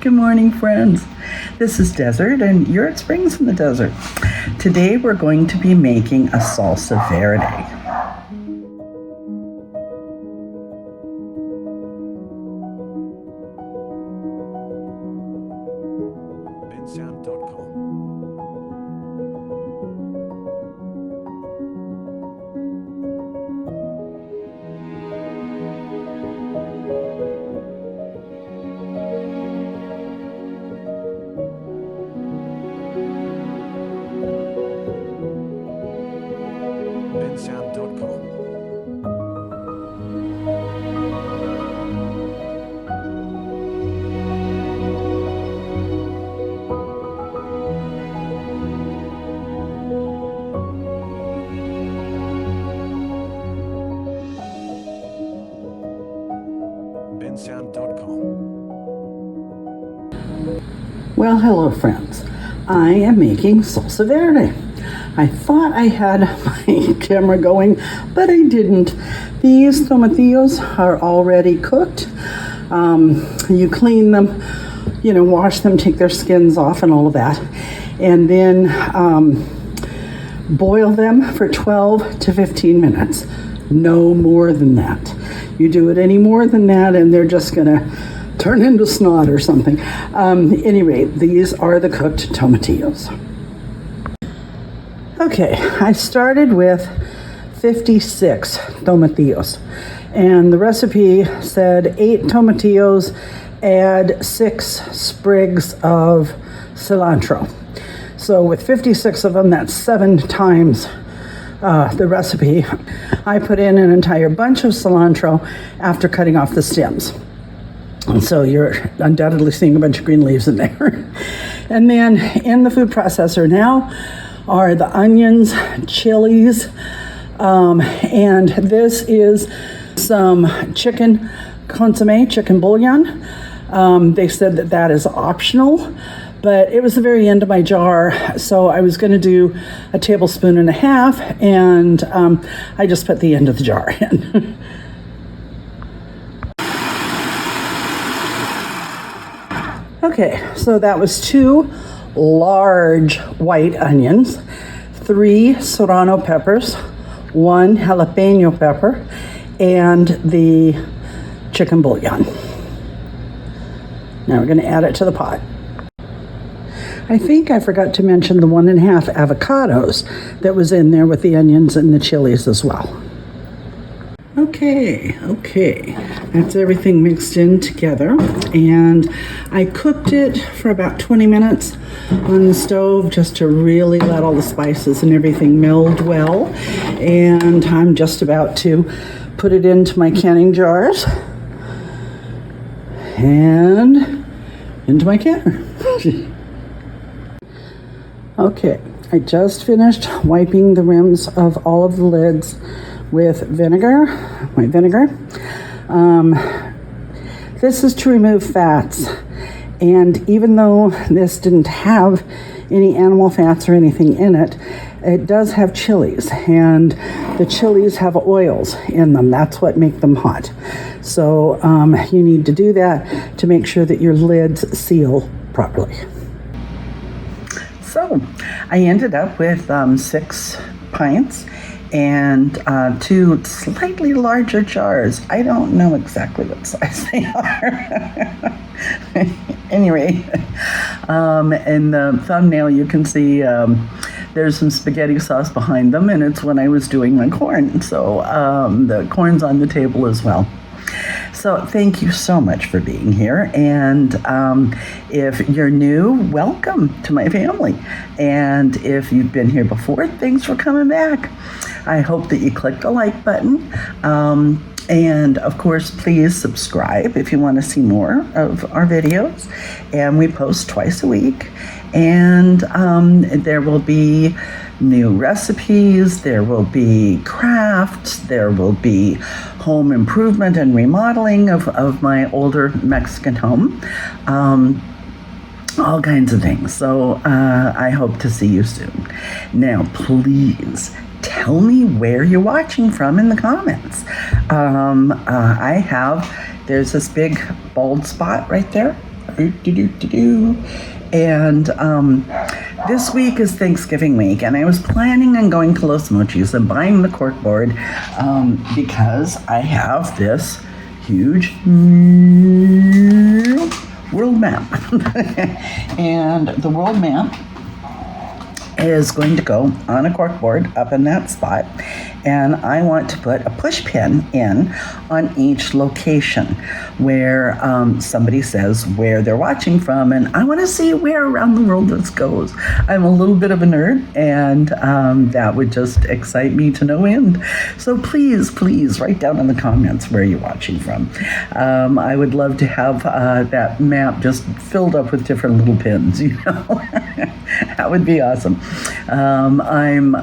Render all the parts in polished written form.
Good morning, friends. This is Desert, and you're at Springs in the Desert. Today we're going to be making a Salsa Verde. Well, hello friends. I am making Salsa Verde. I thought I had my camera going, but I didn't. These tomatillos are already cooked. You clean them, wash them, take their skins off and all of that. And then boil them for 12 to 15 minutes. No more than that. You do it any more than that and they're just gonna turn into snot or something. Anyway, these are the cooked tomatillos. Okay, I started with 56 tomatillos, and the recipe said 8 tomatillos, add 6 sprigs of cilantro. So with 56 of them, that's 7 times the recipe. I put in an entire bunch of cilantro after cutting off the stems. And so you're undoubtedly seeing a bunch of green leaves in there. And then in the food processor now are the onions, chilies, and this is some chicken consomme, chicken bouillon. They said that that is optional, but it was the very end of my jar, so I was gonna do a tablespoon and a half, and I just put the end of the jar in. Okay, so that was 2 large white onions, 3 Serrano peppers, 1 Jalapeño pepper, and the chicken bouillon. Now we're going to add it to the pot. I think I forgot to mention the 1.5 avocados that was in there with the onions and the chilies as well. Okay, that's everything mixed in together, and I cooked it for about 20 minutes on the stove just to really let all the spices and everything meld well, and I'm just about to put it into my canning jars and into my canner. Okay, I just finished wiping the rims of all of the lids with vinegar, white vinegar. This is to remove fats, and even though this didn't have any animal fats or anything in it, it does have chilies, and the chilies have oils in them. That's what make them hot. So you need to do that to make sure that your lids seal properly. So I ended up with 6 pints and 2 slightly larger jars. I don't know exactly what size they are. Anyway, in the thumbnail you can see there's some spaghetti sauce behind them, and it's when I was doing my corn. So the corn's on the table as well. So thank you so much for being here, and if you're new, welcome to my family, and if you've been here before, thanks for coming back. I hope that you click the like button, and of course please subscribe if you want to see more of our videos, and we post twice a week, and there will be new recipes, there will be crafts, there will be home improvement and remodeling of my older Mexican home, all kinds of things. So I hope to see you soon. Now please tell me where you're watching from in the comments. There's this big bald spot right there And this week is Thanksgiving week, and I was planning on going to Los Mochis and buying the corkboard because I have this huge world map. And the world map is going to go on a corkboard up in that spot, and I want to put a push pin in on each location where somebody says where they're watching from, and I want to see where around the world this goes. I'm a little bit of a nerd, and that would just excite me to no end. So please write down in the comments where you're watching from. I would love to have that map just filled up with different little pins, you know. That would be awesome. I'm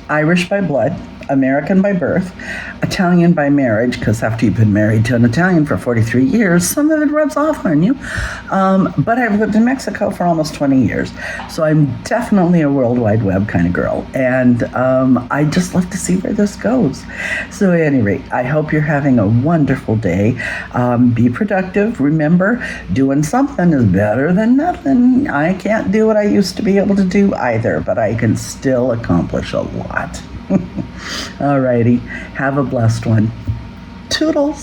Irish by blood, American by birth, Italian by marriage, because after you've been married to an Italian for 43 years, some of it rubs off on you. But I've lived in Mexico for almost 20 years, so I'm definitely a World Wide Web kind of girl, and I just love to see where this goes. So at any rate, I hope you're having a wonderful day. Be productive. Remember, doing something is better than nothing. I can't do what I used to be able to do either, but I can still accomplish a lot. Alrighty, have a blessed one. Toodles.